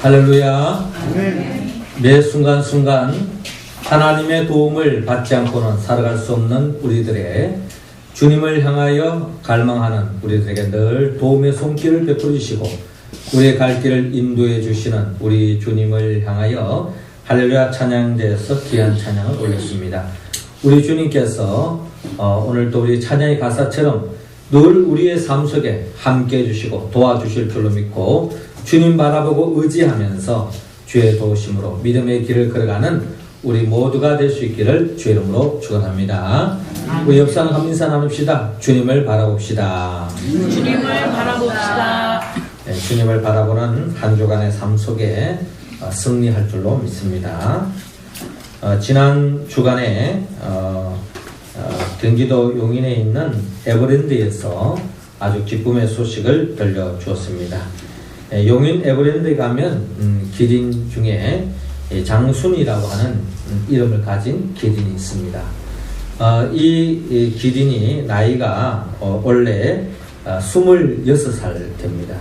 할렐루야. 매 순간순간 하나님의 도움을 받지 않고는 살아갈 수 없는 우리들의 주님을 향하여 갈망하는 우리들에게 늘 도움의 손길을 베풀어 주시고 우리의 갈 길을 인도해 주시는 우리 주님을 향하여 할렐루야 찬양대에서 귀한 찬양을 올렸습니다. 우리 주님께서 오늘도 우리 찬양의 가사처럼 늘 우리의 삶 속에 함께 해주시고 도와주실 줄로 믿고 주님 바라보고 의지하면서 주의 도우심으로 믿음의 길을 걸어가는 우리 모두가 될 수 있기를 주의 이름으로 축원합니다. 우리 옆 사람 한 인사 나눕시다. 주님을 바라봅시다. 주님을 바라봅시다. 네, 주님을 바라보는 한 주간의 삶 속에 승리할 줄로 믿습니다. 지난 주간에 경기도 용인에 있는 에버랜드에서 아주 기쁨의 소식을 들려주었습니다. 용인 에버랜드에 가면 기린 중에 장순이라고 하는 이름을 가진 기린이 있습니다. 이 기린이 나이가 원래 26살 됩니다.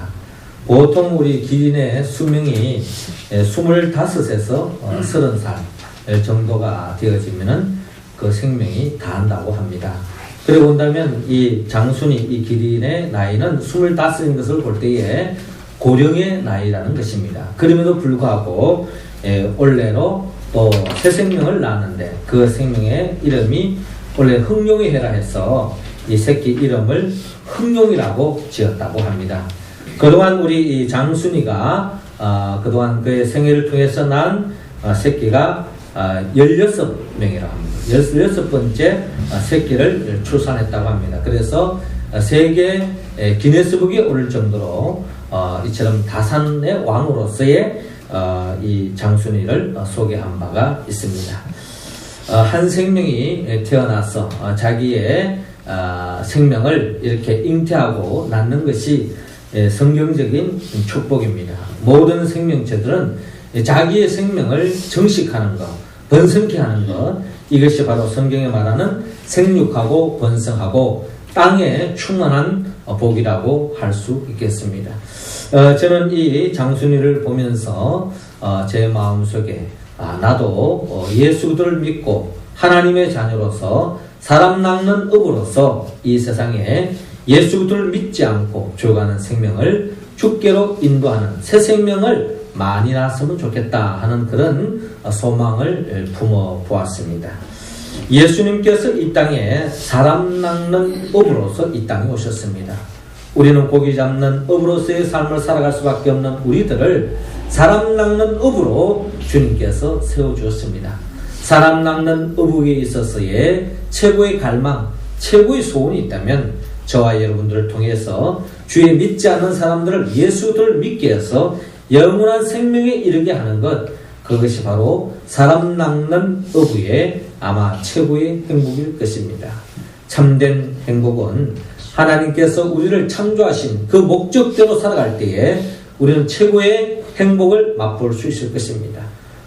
보통 우리 기린의 수명이 25에서 30살 정도가 되어지면은 그 생명이 다한다고 합니다. 그리고 본다면 이 장순이 이 기린의 나이는 25인 것을 볼 때에 고령의 나이라는 것입니다. 그럼에도 불구하고 올해로 또 새 생명을 낳았는데 그 생명의 이름이 원래 흑룡이해라 해서 이 새끼 이름을 흑룡이라고 지었다고 합니다. 그동안 우리 이 장순이가 그동안 그의 생애를 통해서 난 새끼가 16명이라고 합니다. 16번째 새끼를 출산했다고 합니다. 그래서 세계 기네스북에 오를 정도로 이처럼 다산의 왕으로서의 이 장순이를 소개한 바가 있습니다. 한 생명이 태어나서 자기의 생명을 이렇게 잉태하고 낳는 것이 성경적인 축복입니다. 모든 생명체들은 자기의 생명을 정식하는 것, 번성케 하는 것, 이것이 바로 성경에 말하는 생육하고 번성하고 땅에 충만한 복이라고 할 수 있겠습니다. 저는 이 장순이를 보면서 제 마음속에 나도 예수를 믿고 하나님의 자녀로서 사람 낳는 업으로서 이 세상에 예수를 믿지 않고 죽어가는 생명을 주께로 인도하는 새 생명을 많이 낳았으면 좋겠다 하는 그런 소망을 품어 보았습니다. 예수님께서 이 땅에 사람 낳는 업으로서 이 땅에 오셨습니다. 우리는 고기 잡는 업으로서의 삶을 살아갈 수밖에 없는 우리들을 사람 낳는 업으로 주님께서 세워주었습니다. 사람 낳는 업에 있어서의 최고의 갈망, 최고의 소원이 있다면 저와 여러분들을 통해서 주의 믿지 않는 사람들을 예수를 믿게 해서 영원한 생명에 이르게 하는 것, 그것이 바로 사람 낳는 어부의 아마 최고의 행복일 것입니다. 참된 행복은 하나님께서 우리를 창조하신 그 목적대로 살아갈 때에 우리는 최고의 행복을 맛볼 수 있을 것입니다.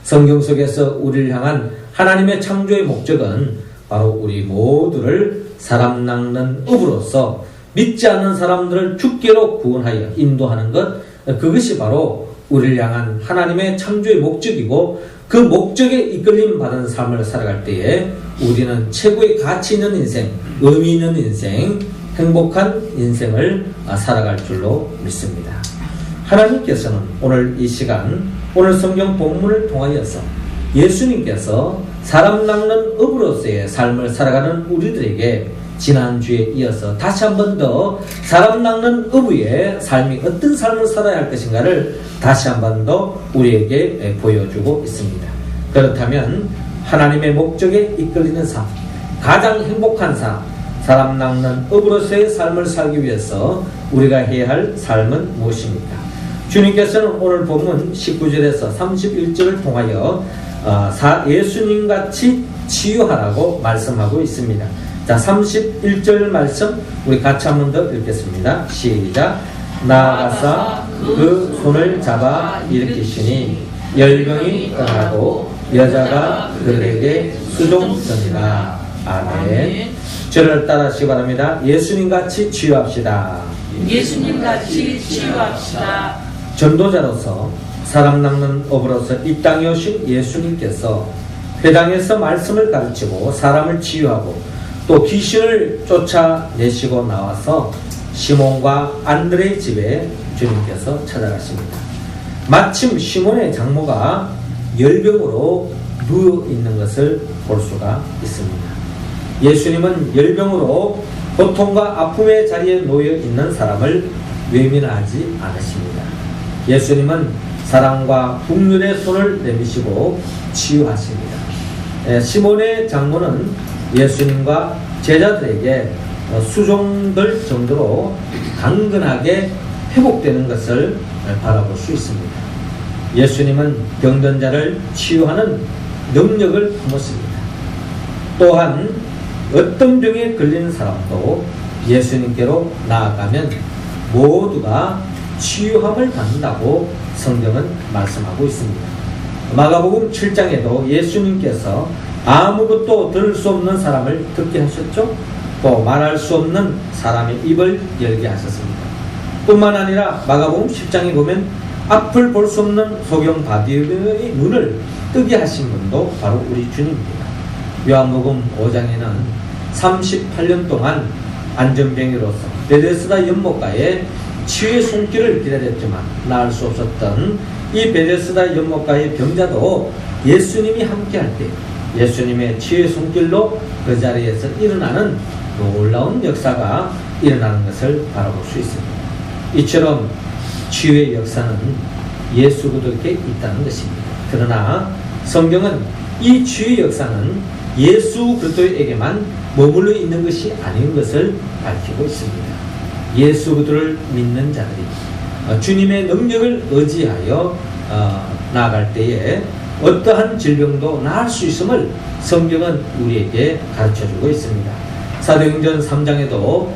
성경 속에서 우리를 향한 하나님의 창조의 목적은 바로 우리 모두를 사람 낳는 업으로서 믿지 않는 사람들을 주께로 구원하여 인도하는 것, 그것이 바로 우리를 향한 하나님의 창조의 목적이고 그 목적에 이끌림 받은 삶을 살아갈 때에 우리는 최고의 가치 있는 인생, 의미 있는 인생, 행복한 인생을 살아갈 줄로 믿습니다. 하나님께서는 오늘 이 시간, 오늘 성경 본문을 통하여서 예수님께서 사람 낳는 업으로서의 삶을 살아가는 우리들에게 지난주에 이어서 다시 한 번 더 사람 낳는 어부의 삶이 어떤 삶을 살아야 할 것인가를 다시 한 번 더 우리에게 보여주고 있습니다. 그렇다면 하나님의 목적에 이끌리는 삶, 가장 행복한 삶, 사람 낳는 업으로서의 삶을 살기 위해서 우리가 해야 할 삶은 무엇입니까? 주님께서는 오늘 본문 19절에서 31절을 통하여 예수님같이 치유하라고 말씀하고 있습니다. 자, 31절 말씀 우리 같이 한 번 더 읽겠습니다. 시작. 나아가사 그 손을 잡아 일으키시니 열병이 떠나고 여자가 그들에게 수종되니라. 아멘. 저를 따라하시기 바랍니다. 예수님같이 치유합시다. 예수님같이 치유합시다. 전도자로서 사람 낚는 업으로서 이 땅에 오신 예수님께서 회당에서 말씀을 가르치고 사람을 치유하고 또 귀신을 쫓아내시고 나와서 시몬과 안드레의 집에 주님께서 찾아가십니다. 마침 시몬의 장모가 열병으로 누워 있는 것을 볼 수가 있습니다. 예수님은 열병으로 고통과 아픔의 자리에 놓여 있는 사람을 외면하지 않으십니다. 예수님은 사랑과 국률의 손을 내미시고 치유하십니다. 시몬의 장모는 예수님과 제자들에게 수종될 정도로 강건하게 회복되는 것을 바라볼 수 있습니다. 예수님은 병든 자를 치유하는 능력을 품었습니다. 또한 어떤 병에 걸리는 사람도 예수님께로 나아가면 모두가 치유함을 받는다고 성경은 말씀하고 있습니다. 마가복음 7장에도 예수님께서 아무것도 들을 수 없는 사람을 듣게 하셨죠. 또 말할 수 없는 사람의 입을 열게 하셨습니다. 뿐만 아니라 마가복음 10장에 보면 앞을 볼 수 없는 소경 바디의 눈을 뜨게 하신 분도 바로 우리 주님입니다. 요한복음 5장에는 38년 동안 안전병이로서 베데스다 연못가에 치유의 손길을 기다렸지만 나을 수 없었던 이 베데스다 연못가의 병자도 예수님이 함께할 때 예수님의 치유의 손길로 그 자리에서 일어나는 놀라운 역사가 일어나는 것을 바라볼 수 있습니다. 이처럼 치유의 역사는 예수 그리스도께 있다는 것입니다. 그러나 성경은 이 치유의 역사는 예수 그리스도에게만 머물러 있는 것이 아닌 것을 밝히고 있습니다. 예수 그리스도를 믿는 자들이 주님의 능력을 의지하여 나아갈 때에 어떠한 질병도 나을 수 있음을 성경은 우리에게 가르쳐주고 있습니다. 사도행전 3장에도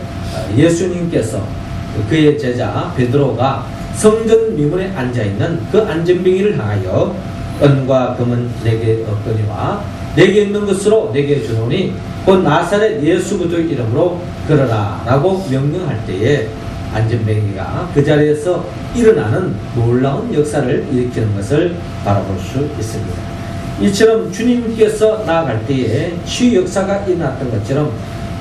예수님께서 그의 제자 베드로가 성전 미문에 앉아있는 그 안전병이를 향하여 은과 금은 내게 없거니와 내게 있는 것으로 내게 주노니 곧 나사렛 예수 그리스도의 이름으로 걸어라 라고 명령할 때에 안전병이가 그 자리에서 일어나는 놀라운 역사를 일으키는 것을 바라볼 수 있습니다. 이처럼 주님께서 나아갈 때에 치유 역사가 일어났던 것처럼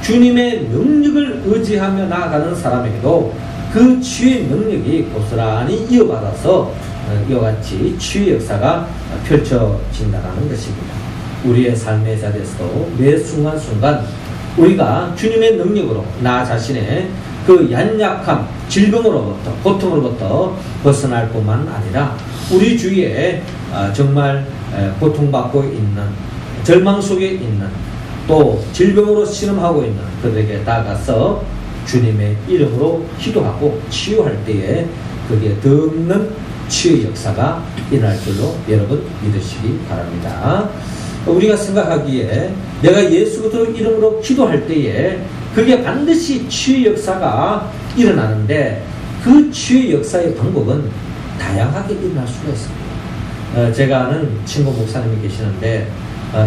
주님의 능력을 의지하며 나아가는 사람에게도 그 치유의 능력이 고스란히 이어받아서 이와 같이 치유 역사가 펼쳐진다는 것입니다. 우리의 삶의 자리에서도 매 순간순간 우리가 주님의 능력으로 나 자신의 그 연약함, 질병으로부터, 고통으로부터 벗어날 뿐만 아니라 우리 주위에 정말 고통받고 있는, 절망 속에 있는, 또 질병으로 신음하고 있는 그들에게 다가가서 주님의 이름으로 기도하고 치유할 때에 그게 더 없는 치유 역사가 일어날 줄로 여러분 믿으시기 바랍니다. 우리가 생각하기에 내가 예수 그리스도 이름으로 기도할 때에 그게 반드시 치유 역사가 일어나는데 그 치유 역사의 방법은 다양하게 일어날 수가 있습니다. 제가 아는 친구 목사님이 계시는데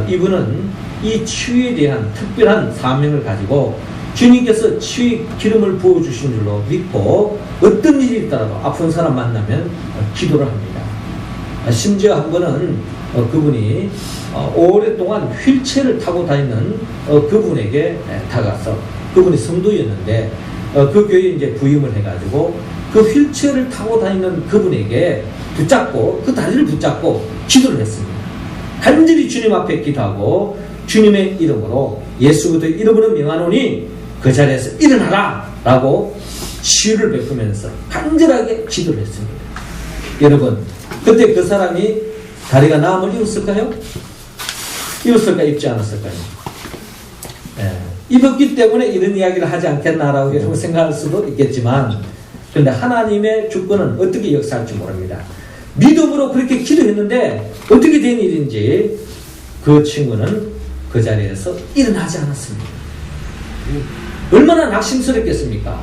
이분은 이 치유에 대한 특별한 사명을 가지고 주님께서 치유 기름을 부어주신 줄로 믿고 어떤 일이 있더라도 아픈 사람 만나면 기도를 합니다. 심지어 한 번은 그분이 오랫동안 휠체어를 타고 다니는 그분에게 다가서 그분이 성도였는데 그 교회에 이제 부임을 해가지고 그 휠체어를 타고 다니는 그분에게 붙잡고 그 다리를 붙잡고 기도를 했습니다. 간절히 주님 앞에 기도하고 주님의 이름으로 예수 그리스도의 이름으로 명하노니 그 자리에서 일어나라 라고 치유를 베푸면서 간절하게 기도를 했습니다. 여러분 그때 그 사람이 다리가 나음을 입었을까요? 입었을까 입지 않았을까요? 입었기 때문에 이런 이야기를 하지 않겠나라고 여러분 생각할 수도 있겠지만 그런데 하나님의 주권은 어떻게 역사할지 모릅니다. 믿음으로 그렇게 기도했는데 어떻게 된 일인지 그 친구는 그 자리에서 일어나지 않았습니다. 얼마나 낙심스럽겠습니까?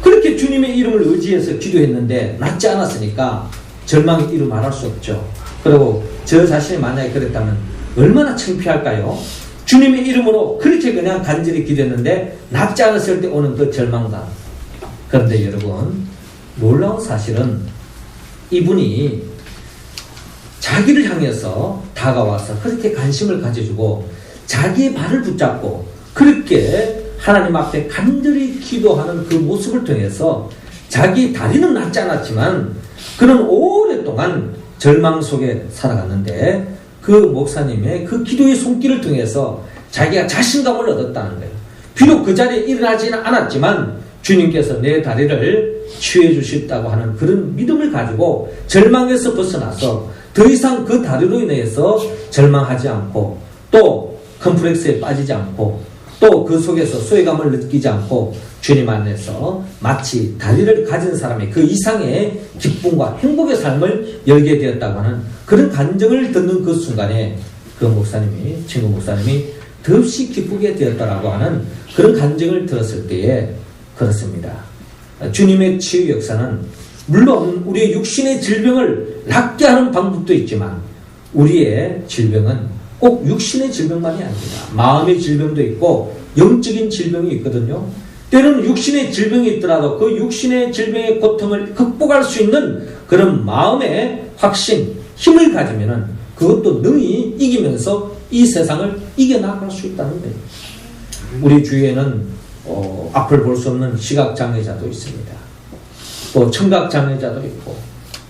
그렇게 주님의 이름을 의지해서 기도했는데 낫지 않았으니까 절망이 이루 말할 수 없죠. 그리고 저 자신이 만약에 그랬다면 얼마나 창피할까요? 주님의 이름으로 그렇게 그냥 간절히 기도했는데 낫지 않았을 때 오는 그 절망감. 그런데 여러분 놀라운 사실은 이분이 자기를 향해서 다가와서 그렇게 관심을 가져주고 자기의 발을 붙잡고 그렇게 하나님 앞에 간절히 기도하는 그 모습을 통해서 자기 다리는 낫지 않았지만 그는 오랫동안 절망 속에 살아갔는데 그 목사님의 그 기도의 손길을 통해서 자기가 자신감을 얻었다는 거예요. 비록 그 자리에 일어나지는 않았지만 주님께서 내 다리를 치유해 주셨다고 하는 그런 믿음을 가지고 절망에서 벗어나서 더 이상 그 다리로 인해서 절망하지 않고 또 컴플렉스에 빠지지 않고 또 그 속에서 소외감을 느끼지 않고 주님 안에서 마치 다리를 가진 사람의 그 이상의 기쁨과 행복의 삶을 열게 되었다고 하는 그런 간증을 듣는 그 순간에 그 목사님이, 친구 목사님이 더없이 기쁘게 되었다라고 하는 그런 간증을 들었을 때에 그렇습니다. 주님의 치유 역사는 물론 우리의 육신의 질병을 낫게 하는 방법도 있지만 우리의 질병은 꼭 육신의 질병만이 아닙니다. 마음의 질병도 있고 영적인 질병이 있거든요. 때로는 육신의 질병이 있더라도 그 육신의 질병의 고통을 극복할 수 있는 그런 마음의 확신, 힘을 가지면은 그것도 능히 이기면서 이 세상을 이겨나갈 수 있다는 거예요. 우리 주위에는 앞을 볼 수 없는 시각장애자도 있습니다. 또 청각장애자도 있고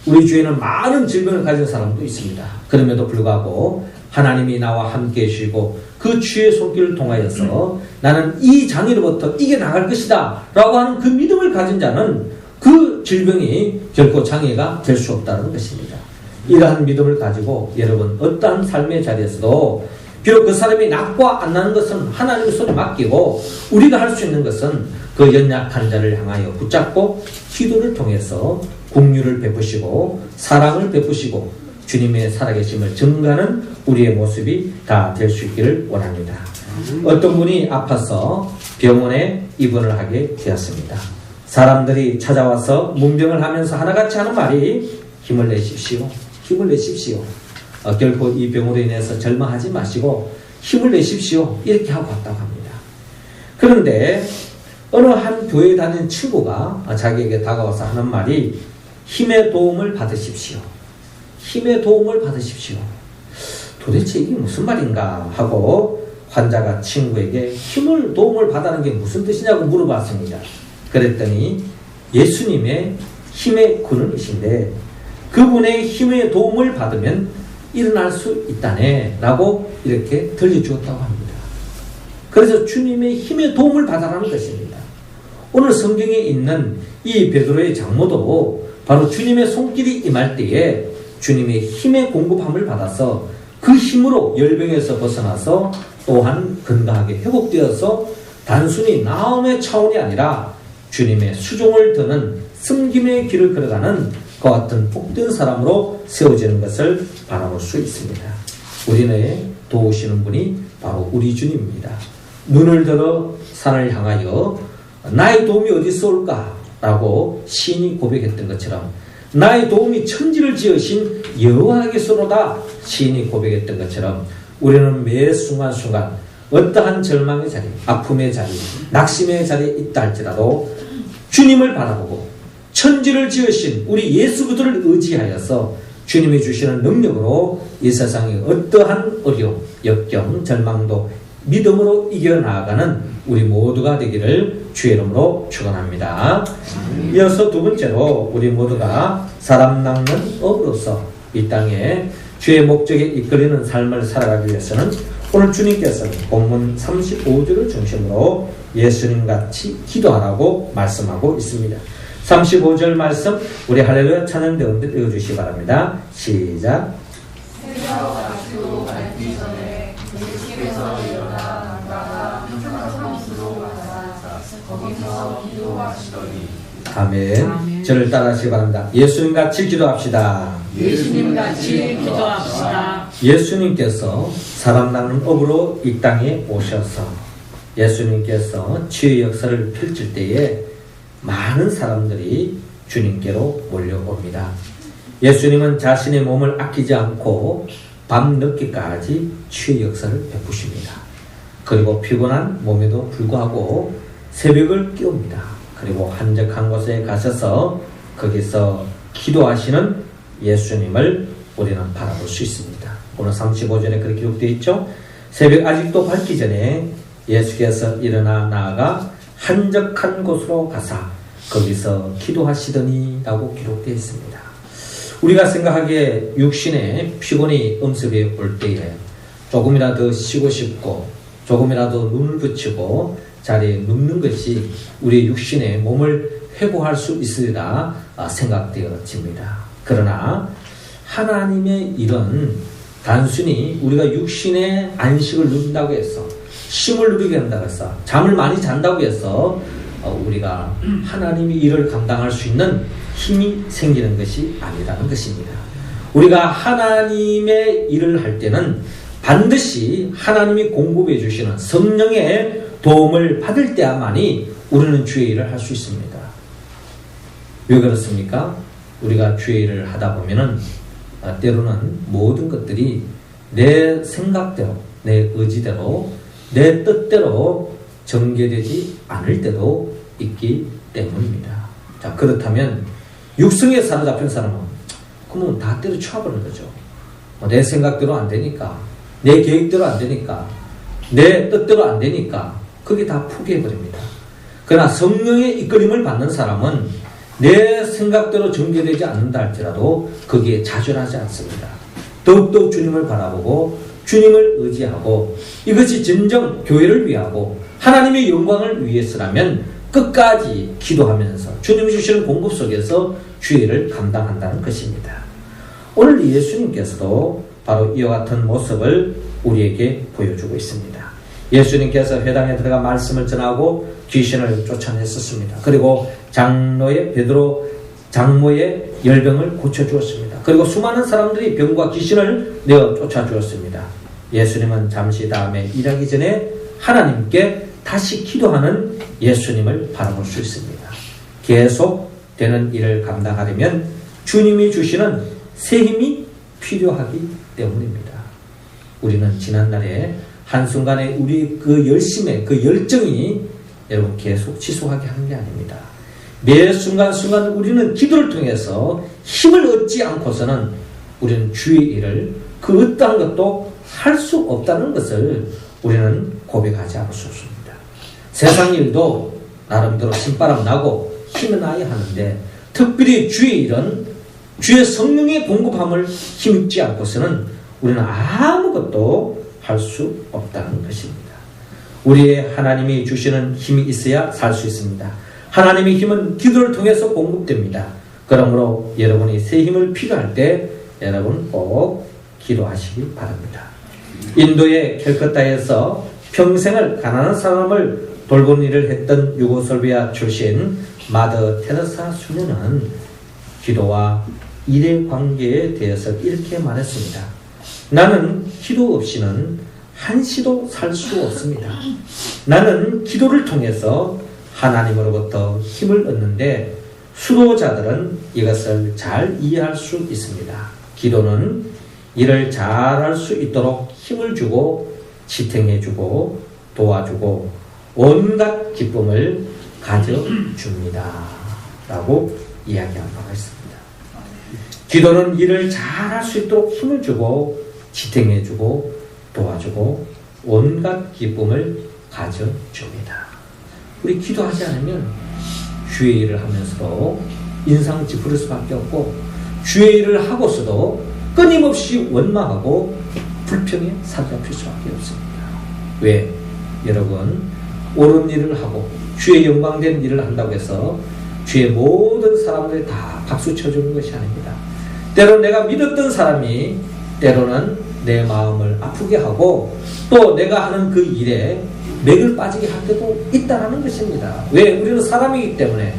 우리 주위에는 많은 질병을 가진 사람도 있습니다. 그럼에도 불구하고 하나님이 나와 함께 계시고 그 주의 손길을 통하여서 나는 이 장애로부터 이겨나갈 것이다 라고 하는 그 믿음을 가진 자는 그 질병이 결코 장애가 될 수 없다는 것입니다. 이러한 믿음을 가지고 여러분 어떠한 삶의 자리에서도 비록 그 사람이 낫고 안 나는 것은 하나님의 손에 맡기고 우리가 할 수 있는 것은 그 연약한 자를 향하여 붙잡고 기도를 통해서 긍휼을 베푸시고 사랑을 베푸시고 주님의 살아계심을 증거하는 우리의 모습이 다 될 수 있기를 원합니다. 어떤 분이 아파서 병원에 입원을 하게 되었습니다. 사람들이 찾아와서 문병을 하면서 하나같이 하는 말이 힘을 내십시오. 힘을 내십시오. 결코 이 병으로 인해서 절망하지 마시고 힘을 내십시오. 이렇게 하고 왔다고 합니다. 그런데 어느 한 교회에 다니는 친구가 자기에게 다가와서 하는 말이 힘의 도움을 받으십시오. 힘의 도움을 받으십시오. 도대체 이게 무슨 말인가 하고 환자가 친구에게 힘을 도움을 받아는 게 무슨 뜻이냐고 물어봤습니다. 그랬더니 예수님의 힘의 근원이신데 그분의 힘의 도움을 받으면 일어날 수 있다네 라고 이렇게 들려주었다고 합니다. 그래서 주님의 힘의 도움을 받아라는 것입니다. 오늘 성경에 있는 이 베드로의 장모도 바로 주님의 손길이 임할 때에 주님의 힘의 공급함을 받아서 그 힘으로 열병에서 벗어나서 또한 건강하게 회복되어서 단순히 나음의 차원이 아니라 주님의 수종을 드는 섬김의 길을 걸어가는 그와 같은 복된 사람으로 세워지는 것을 바라볼 수 있습니다. 우리는 도우시는 분이 바로 우리 주님입니다. 눈을 들어 산을 향하여 나의 도움이 어디서 올까? 라고 시인이 고백했던 것처럼 나의 도움이 천지를 지으신 여호와께서로다 시인이 고백했던 것처럼 우리는 매 순간순간 어떠한 절망의 자리, 아픔의 자리, 낙심의 자리에 있다 할지라도 주님을 바라보고 천지를 지으신 우리 예수 그리스도를 의지하여서 주님이 주시는 능력으로 이 세상의 어떠한 어려움, 역경, 절망도 믿음으로 이겨나가는 우리 모두가 되기를 주의 이름으로 축원합니다. 이어서 두 번째로 우리 모두가 사람 낚는 업으로서 이 땅에 주의 목적에 이끌리는 삶을 살아가기 위해서는 오늘 주님께서는 본문 35절을 중심으로 예수님같이 기도하라고 말씀하고 있습니다. 35절 말씀 우리 할렐루야 찬양 대원들 읽어주시기 바랍니다. 시작. 아멘. 저를 따라하시기 바랍니다. 예수님같이 기도합시다. 예수님같이 기도합시다. 예수님께서 사람 낚는 업으로 이 땅에 오셔서 예수님께서 치유의 역사를 펼칠 때에 많은 사람들이 주님께로 몰려옵니다. 예수님은 자신의 몸을 아끼지 않고 밤늦게까지 치유의 역사를 베푸십니다. 그리고 피곤한 몸에도 불구하고 새벽을 깨웁니다. 그리고 한적한 곳에 가셔서 거기서 기도하시는 예수님을 우리는 바라볼 수 있습니다. 오늘 35절에 그렇게 기록되어 있죠. 새벽 아직도 밝기 전에 예수께서 일어나 나아가 한적한 곳으로 가사 거기서 기도하시더니 라고 기록되어 있습니다. 우리가 생각하기에 육신의 피곤이 엄습해 올 때에 조금이라도 쉬고 싶고 조금이라도 눈을 붙이고 자리에 눕는 것이 우리 육신의 몸을 회복할 수 있으리라 생각되어집니다. 그러나 하나님의 일은 단순히 우리가 육신의 안식을 누린다고 해서 쉼을 누리게 한다고 해서 잠을 많이 잔다고 해서 우리가 하나님의 일을 감당할 수 있는 힘이 생기는 것이 아니라는 것입니다. 우리가 하나님의 일을 할 때는 반드시 하나님이 공급해 주시는 성령의 도움을 받을 때야만이 우리는 주의 일을 할 수 있습니다. 왜 그렇습니까? 우리가 주의 일을 하다 보면은 때로는 모든 것들이 내 생각대로, 내 의지대로, 내 뜻대로 전개되지 않을 때도 있기 때문입니다. 자, 그렇다면 육성에 사로잡힌 사람은 그러면 다 때려쳐버리는 거죠. 내 생각대로 안 되니까, 내 계획대로 안 되니까, 내 뜻대로 안 되니까 그게 다 포기해버립니다. 그러나 성령의 이끌림을 받는 사람은 내 생각대로 전개되지 않는다 할지라도 거기에 좌절하지 않습니다. 더욱더 주님을 바라보고 주님을 의지하고 이것이 진정 교회를 위하고 하나님의 영광을 위해서라면 끝까지 기도하면서 주님이 주시는 공급 속에서 주의를 감당한다는 것입니다. 오늘 예수님께서도 바로 이와 같은 모습을 우리에게 보여주고 있습니다. 예수님께서 회당에 들어가 말씀을 전하고 귀신을 쫓아냈었습니다. 그리고 장모의 열병을 고쳐주었습니다. 그리고 수많은 사람들이 병과 귀신을 내어 쫓아주었습니다. 예수님은 잠시 다음에 일하기 전에 하나님께 다시 기도하는 예수님을 바라볼 수 있습니다. 계속되는 일을 감당하려면 주님이 주시는 새 힘이 필요하기 때문입니다. 우리는 지난날에 한순간에 우리 그 열심에 그 열정이 여러분 계속 지속하게 하는 게 아닙니다. 매 순간순간 우리는 기도를 통해서 힘을 얻지 않고서는 우리는 주의 일을 그 어떠한 것도 할 수 없다는 것을 우리는 고백하지 않을 수 없습니다. 세상 일도 나름대로 신바람 나고 힘을 나야 하는데 특별히 주의 일은 주의 성령의 공급함을 힘입지 않고서는 우리는 아무것도 할 수 없다는 것입니다. 우리의 하나님이 주시는 힘이 있어야 살 수 있습니다. 하나님의 힘은 기도를 통해서 공급됩니다. 그러므로 여러분이 새 힘을 필요할 때 여러분 꼭 기도하시기 바랍니다. 인도의 캘커타에서 평생을 가난한 사람을 돌보는 일을 했던 유고슬비아 출신 마더 테레사 수녀는 기도와 일의 관계에 대해서 이렇게 말했습니다. 나는 기도 없이는 한시도 살 수 없습니다. 나는 기도를 통해서 하나님으로부터 힘을 얻는데 수도자들은 이것을 잘 이해할 수 있습니다. 기도는 일을 잘할 수 있도록 힘을 주고 지탱해주고 도와주고 온갖 기쁨을 가져줍니다. 라고 이야기한 바가 있습니다. 기도는 일을 잘할 수 있도록 힘을 주고 지탱해주고 도와주고 온갖 기쁨을 가져줍니다. 우리 기도하지 않으면 주의 일을 하면서도 인상 찌푸릴 수밖에 없고 주의 일을 하고서도 끊임없이 원망하고 불평에 사로잡힐 수밖에 없습니다. 왜? 여러분 옳은 일을 하고 주의 영광된 일을 한다고 해서 주의 모든 사람들이 다 박수 쳐주는 것이 아닙니다. 때로는 내가 믿었던 사람이 때로는 내 마음을 아프게 하고 또 내가 하는 그 일에 맥을 빠지게 할 때도 있다는 것입니다. 왜? 우리는 사람이기 때문에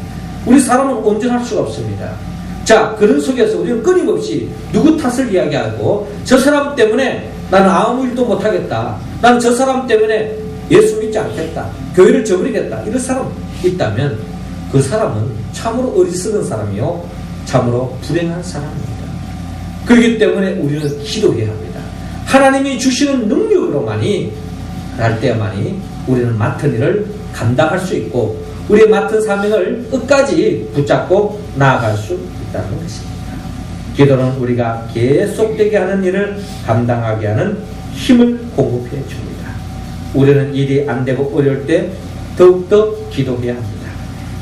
우리 사람은 온전할 수가 없습니다. 자, 그런 속에서 우리는 끊임없이 누구 탓을 이야기하고 저 사람 때문에 나는 아무 일도 못하겠다. 나는 저 사람 때문에 예수 믿지 않겠다. 교회를 저버리겠다. 이런 사람 있다면 그 사람은 참으로 어리석은 사람이요 참으로 불행한 사람입니다. 그렇기 때문에 우리는 기도해야 합니다. 하나님이 주시는 능력으로만이 할 때만이 우리는 맡은 일을 감당할 수 있고 우리의 맡은 사명을 끝까지 붙잡고 나아갈 수 있다. 있다는 것입니다. 기도는 우리가 계속되게 하는 일을 감당하게 하는 힘을 공급해 줍니다. 우리는 일이 안 되고 어려울 때 더욱더 기도해야 합니다.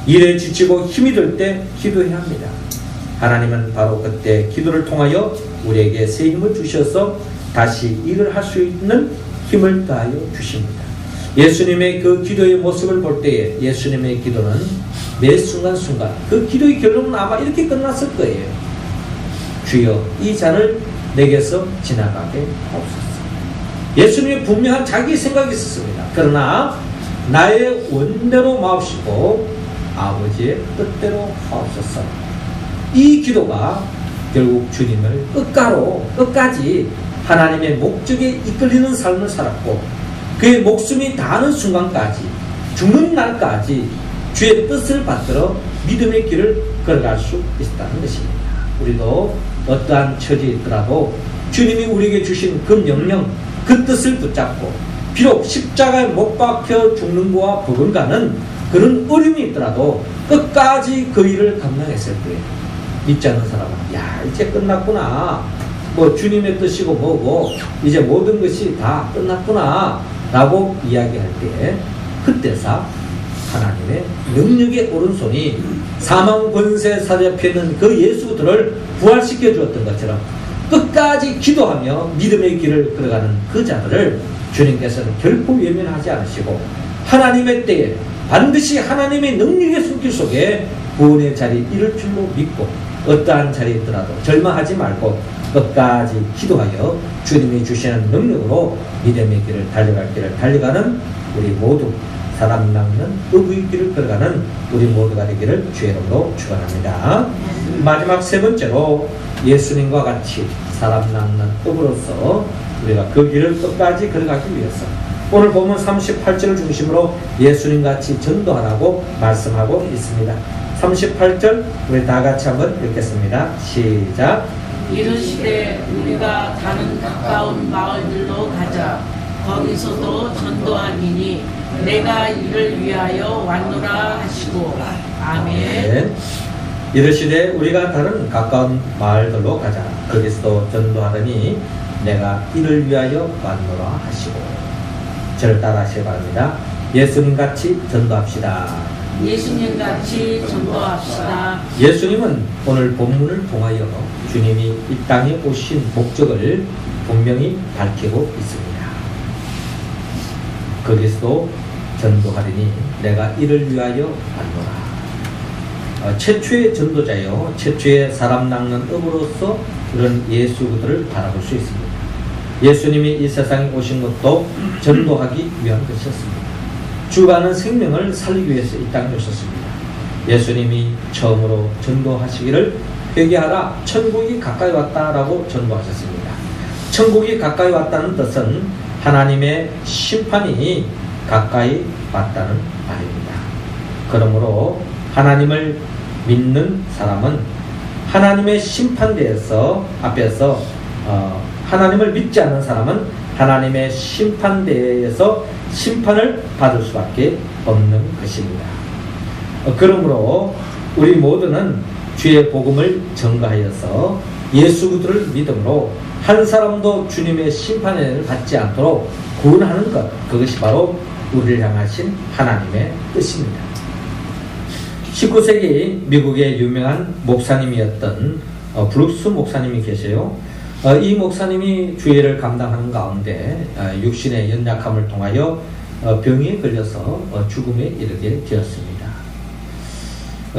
일에 지치고 힘이 들 때 기도해야 합니다. 하나님은 바로 그때 기도를 통하여 우리에게 새 힘을 주셔서 다시 일을 할 수 있는 힘을 더하여 주십니다. 예수님의 그 기도의 모습을 볼 때에 예수님의 기도는 매 순간순간 그 기도의 결론은 아마 이렇게 끝났을 거예요. 주여 이 잔을 내게서 지나가게 하옵소서. 예수님의 분명한 자기 생각이 있었습니다. 그러나 나의 원대로 마옵시고 아버지의 뜻대로 하옵소서. 이 기도가 결국 주님을 끝까지 하나님의 목적에 이끌리는 삶을 살았고 그의 목숨이 다하는 순간까지 죽는 날까지 주의 뜻을 받들어 믿음의 길을 걸어갈 수 있다는 것입니다. 우리도 어떠한 처지에 있더라도 주님이 우리에게 주신 그 명령, 그 뜻을 붙잡고 비록 십자가에 못 박혀 죽는 것과 버금가는 그런 어려움이 있더라도 끝까지 그 일을 감당했을 때 믿지 않는 사람은 야 이제 끝났구나, 뭐 주님의 뜻이고 뭐고 이제 모든 것이 다 끝났구나 라고 이야기할 때 그때사 하나님의 능력의 오른손이 사망 권세 사잡혀있는 그 예수들을 부활시켜 주었던 것처럼 끝까지 기도하며 믿음의 길을 걸어가는 그 자들을 주님께서는 결코 외면하지 않으시고 하나님의 때에 반드시 하나님의 능력의 손길 속에 구원의 자리 이룰 줄로 믿고 어떠한 자리에 있더라도 절망하지 말고 끝까지 기도하여 주님이 주시는 능력으로 믿음의 길을 달려갈 길을 달려가는 우리 모두 사람 낚는 의의 길을 걸어가는 우리 모두가 되기를 주의 이름으로 축원합니다. 마지막 세 번째로 예수님과 같이 사람 낚는 업으로서 우리가 그 길을 끝까지 걸어가기 위해서 오늘 보면 38절을 중심으로 예수님같이 전도하라고 말씀하고 있습니다. 38절 우리 다 같이 한번 읽겠습니다. 시작. 이르시되 우리가 다른 가까운 마을들로 가자. 거기서도 전도하리니 내가 이를 위하여 왔노라 하시고. 아멘. 네. 이르시되 우리가 다른 가까운 마을들로 가자. 거기서도 전도하더니 내가 이를 위하여 왔노라 하시고. 저를 따라하시기 바랍니다. 예수님같이 전도합시다. 예수님같이 전도합시다. 예수님은 오늘 본문을 통하여 주님이 이 땅에 오신 목적을 분명히 밝히고 있습니다. 거기서도 전도하리니 내가 이를 위하여 왔노라. 최초의 전도자요, 최초의 사람 낚는 업으로서 그런 예수들을 바라볼 수 있습니다. 예수님이 이 세상에 오신 것도 전도하기 위한 것이었습니다. 주가는 생명을 살리기 위해서 이 땅에 오셨습니다. 예수님이 처음으로 전도하시기를 회개하라, 천국이 가까이 왔다라고 전도하셨습니다. 천국이 가까이 왔다는 뜻은 하나님의 심판이 가까이 왔다는 말입니다. 그러므로 하나님을 믿는 사람은 하나님의 심판대에서 앞에서 하나님을 믿지 않는 사람은 하나님의 심판대에서 심판을 받을 수밖에 없는 것입니다. 그러므로 우리 모두는 주의 복음을 전가하여서 예수 그리스도를 믿음으로 한 사람도 주님의 심판을 받지 않도록 구원하는 것, 그것이 바로 우리를 향하신 하나님의 뜻입니다. 19세기 미국의 유명한 목사님이었던 브룩스 목사님이 계세요. 이 목사님이 주일을 감당하는 가운데 육신의 연약함을 통하여 병에 걸려서 죽음에 이르게 되었습니다.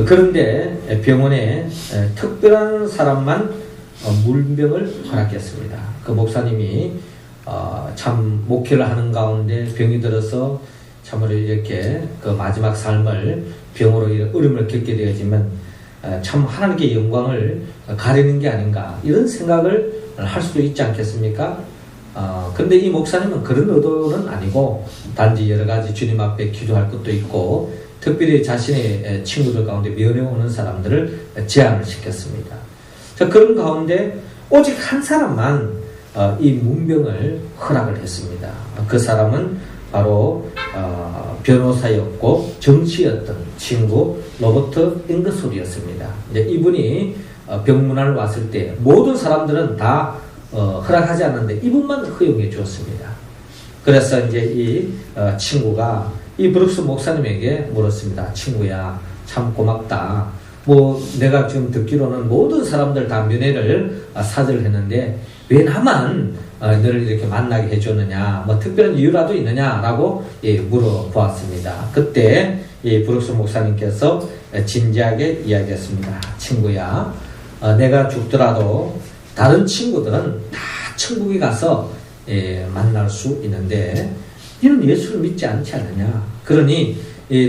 그런데 병원에 특별한 사람만 물병을 허락했습니다. 그 목사님이 참 목회를 하는 가운데 병이 들어서 참으로 이렇게 그 마지막 삶을 병으로 어려움을 겪게 되었지만 참 하나님께 영광을 가리는 게 아닌가 이런 생각을 할 수도 있지 않겠습니까? 근데 이 목사님은 그런 의도는 아니고 단지 여러 가지 주님 앞에 기도할 것도 있고 특별히 자신의 친구들 가운데 면회 오는 사람들을 제안을 시켰습니다. 자, 그런 가운데 오직 한 사람만 이 문병을 허락을 했습니다. 그 사람은 바로 변호사였고 정치였던 친구 로버트 앵거솔이었습니다. 이제 이분이 병문안 왔을 때 모든 사람들은 다 허락하지 않는데 이분만 허용해 주었습니다. 그래서 이제 이 친구가 이 브룩스 목사님에게 물었습니다. 친구야, 참 고맙다. 뭐 내가 지금 듣기로는 모든 사람들 다 면회를 사절했는데 왜 나만 너를 이렇게 만나게 해줬느냐, 뭐 특별한 이유라도 있느냐라고 물어보았습니다. 그때 이 브룩스 목사님께서 진지하게 이야기했습니다. 친구야, 내가 죽더라도 다른 친구들은 다 천국에 가서 만날 수 있는데 너는 예수를 믿지 않지 않느냐. 그러니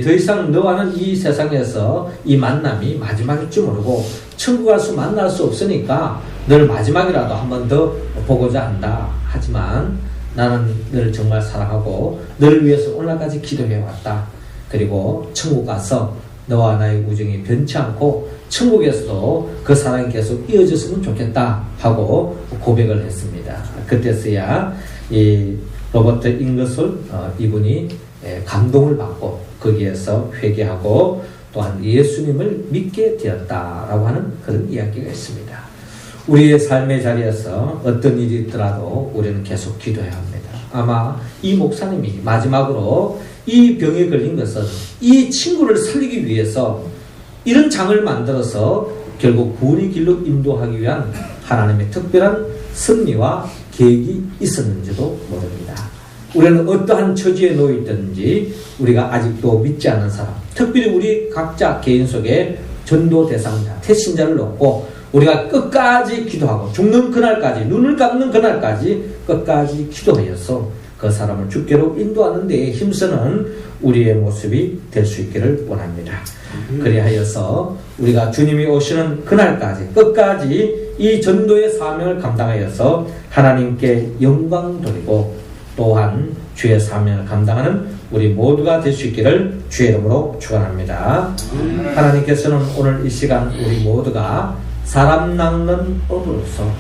더 이상 너와는 이 세상에서 이 만남이 마지막일 줄 모르고 천국 가서 만날 수 없으니까 너를 마지막이라도 한 번 더 보고자 한다. 하지만 나는 너를 정말 사랑하고 너를 위해서 오늘까지 기도해 왔다. 그리고 천국 가서 너와 나의 우정이 변치 않고 천국에서도 그 사랑이 계속 이어졌으면 좋겠다 하고 고백을 했습니다. 그때서야 이 로버트 잉거솔 이분이 감동을 받고 거기에서 회개하고 또한 예수님을 믿게 되었다라고 하는 그런 이야기가 있습니다. 우리의 삶의 자리에서 어떤 일이 있더라도 우리는 계속 기도해야 합니다. 아마 이 목사님이 마지막으로 이 병에 걸린 것은 이 친구를 살리기 위해서 이런 장을 만들어서 결국 구원의 길로 인도하기 위한 하나님의 특별한 섭리와 계획이 있었는지도 모릅니다. 우리는 어떠한 처지에 놓여있든지 우리가 아직도 믿지 않는 사람, 특별히 우리 각자 개인 속에 전도 대상자, 태신자를 놓고 우리가 끝까지 기도하고 죽는 그날까지, 눈을 감는 그날까지 끝까지 기도하여서 그 사람을 주께로 인도하는 데에 힘쓰는 우리의 모습이 될 수 있기를 원합니다. 그리하여서 우리가 주님이 오시는 그날까지 끝까지 이 전도의 사명을 감당하여서 하나님께 영광 돌리고 또한 주의 사명을 감당하는 우리 모두가 될 수 있기를 주의 이름으로 축원합니다. 하나님께서는 오늘 이 시간 우리 모두가 사람 낚는 업으로서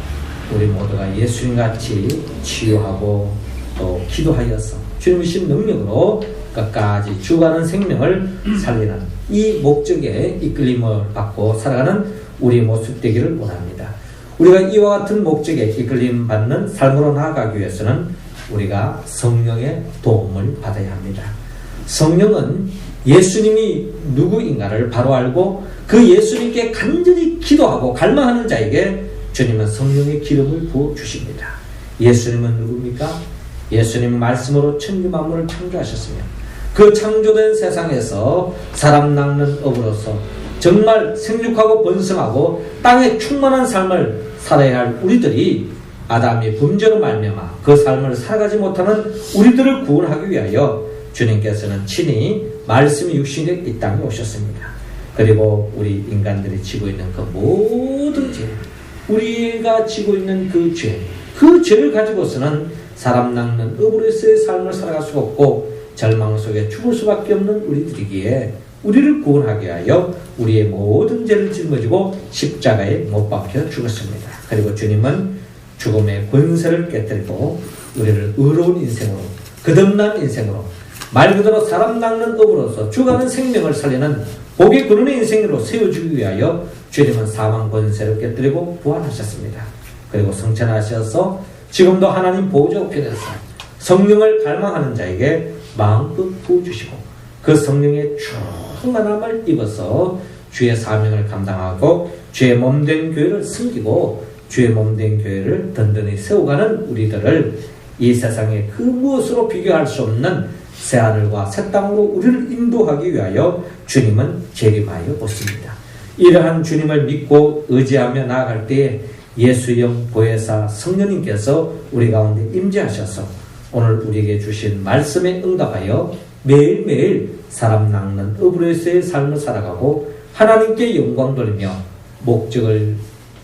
우리 모두가 예수님같이 치유하고 또 기도하여서 주님의 신 능력으로 끝까지 죽어가는 생명을 살리는 이 목적에 이끌림을 받고 살아가는 우리 모습 되기를 원합니다. 우리가 이와 같은 목적에 이끌림 받는 삶으로 나아가기 위해서는 우리가 성령의 도움을 받아야 합니다. 성령은 예수님이 누구인가를 바로 알고 그 예수님께 간절히 기도하고 갈망하는 자에게 주님은 성령의 기름을 부어 주십니다. 예수님은 누굽니까? 예수님은 말씀으로 천지 만물을 창조하셨으며 그 창조된 세상에서 사람 낚는 업으로서 정말 생육하고 번성하고 땅에 충만한 삶을 살아야 할 우리들이 아담의 범죄로 말미암아 그 삶을 살아가지 못하는 우리들을 구원하기 위하여 주님께서는 친히 말씀이 육신이 된 이 땅에 오셨습니다. 그리고 우리 인간들이 지고 있는 그 모든 죄, 우리가 지고 있는 그 죄, 그 죄를 가지고서는 사람 낚는 업으로서의 삶을 살아갈 수가 없고 절망 속에 죽을 수밖에 없는 우리들이기에 우리를 구원하게 하여 우리의 모든 죄를 짊어지고 십자가에 못 박혀 죽었습니다. 그리고 주님은 죽음의 권세를 깨뜨리고 우리를 의로운 인생으로, 거듭난 인생으로, 말 그대로 사람 낚는 업으로서 죽어가는 생명을 살리는 복의 근원의 인생으로 세워주기 위하여 주님은 사망 권세를 깨뜨리고 부활하셨습니다. 그리고 성천하셔서 지금도 하나님 보호자 우편에서 성령을 갈망하는 자에게 마음껏 부어주시고 그 성령의 충만함을 입어서 주의 사명을 감당하고 주의 몸된 교회를 섬기고 주의 몸된 교회를 든든히 세워가는 우리들을 이 세상의 그 무엇으로 비교할 수 없는 새하늘과 새 땅으로 우리를 인도하기 위하여 주님은 재림하여 오십니다. 이러한 주님을 믿고 의지하며 나아갈 때에 예수영 보혜사 성령님께서 우리 가운데 임재하셔서 오늘 우리에게 주신 말씀에 응답하여 매일매일 사람 낚는 업으로서의 삶을 살아가고 하나님께 영광 돌리며 목적을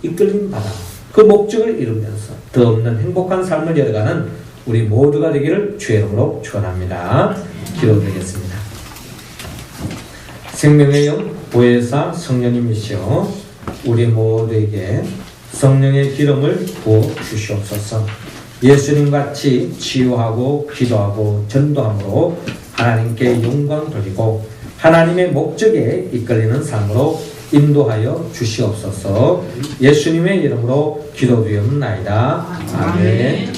이끌림 받아 그 목적을 이루면서 더 없는 행복한 삶을 이어가는 우리 모두가 되기를 주의 이름으로 축원합니다. 기도드리겠습니다. 생명의 영 보혜사 성령님이시여 우리 모두에게 성령의 기름을 부어 주시옵소서. 예수님같이 치유하고 기도하고 전도함으로 하나님께 영광 돌리고 하나님의 목적에 이끌리는 삶으로 인도하여 주시옵소서. 예수님의 이름으로 기도드리옵나이다. 아멘.